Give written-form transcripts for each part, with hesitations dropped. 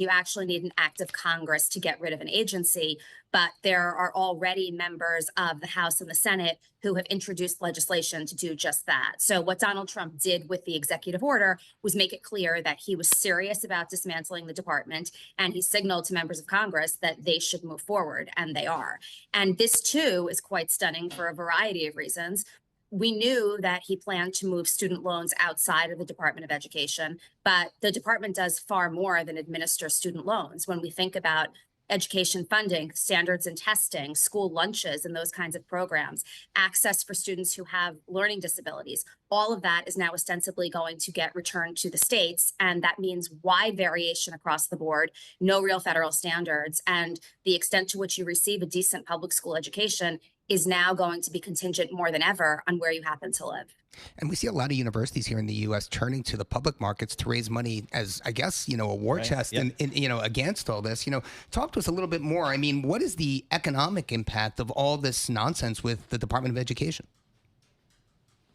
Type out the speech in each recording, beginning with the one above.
You actually need an act of Congress to get rid of an agency, but there are already members of the House and the Senate who have introduced legislation to do just that. So what Donald Trump did with the executive order was make it clear that he was serious about dismantling the department, and he signaled to members of Congress that they should move forward, and they are. And this, too, is quite stunning for a variety of reasons. We knew that he planned to move student loans outside of the Department of Education, but the department does far more than administer student loans. When we think about education funding, standards and testing, school lunches, and those kinds of programs, access for students who have learning disabilities, all of that is now ostensibly going to get returned to the states. And that means wide variation across the board, no real federal standards. And the extent to which you receive a decent public school education is now going to be contingent more than ever on where you happen to live. And we see a lot of universities here in the U.S. turning to the public markets to raise money as, I guess, a war chest and, against all this. Talk to us a little bit more. I mean, what is the economic impact of all this nonsense with the Department of Education?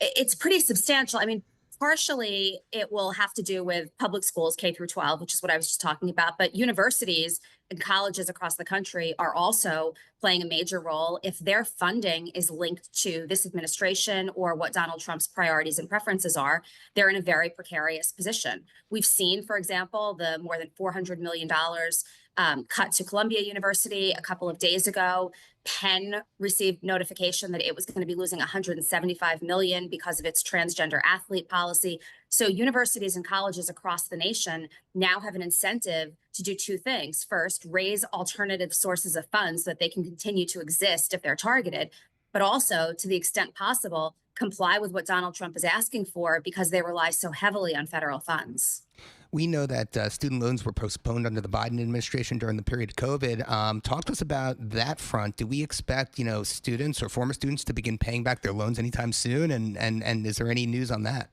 It's pretty substantial. I mean, partially it will have to do with public schools, K through 12, which is what I was just talking about. But universities and colleges across the country are also playing a major role. If their funding is linked to this administration or what Donald Trump's priorities and preferences are, they're in a very precarious position. We've seen, for example, the more than $400 million cut to Columbia University a couple of days ago. Penn received notification that it was going to be losing $175 million because of its transgender athlete policy. So universities and colleges across the nation now have an incentive to do two things. First, raise alternative sources of funds so that they can continue to exist if they're targeted, but also, to the extent possible, comply with what Donald Trump is asking for because they rely so heavily on federal funds. We know that student loans were postponed under the Biden administration during the period of COVID. Talk to us about that front. Do we expect, students or former students to begin paying back their loans anytime soon? And is there any news on that?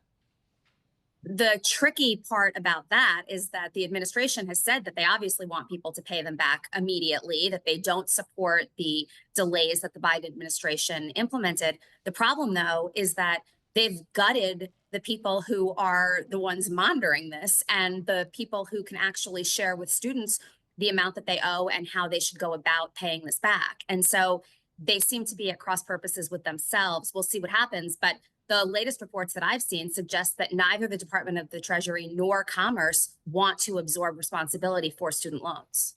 The tricky part about that is that the administration has said that they obviously want people to pay them back immediately, that they don't support the delays that the Biden administration implemented. The problem, though, is that they've gutted the people who are the ones monitoring this and the people who can actually share with students the amount that they owe and how they should go about paying this back. And so they seem to be at cross purposes with themselves. We'll see what happens. But the latest reports that I've seen suggest that neither the Department of the Treasury nor Commerce want to absorb responsibility for student loans.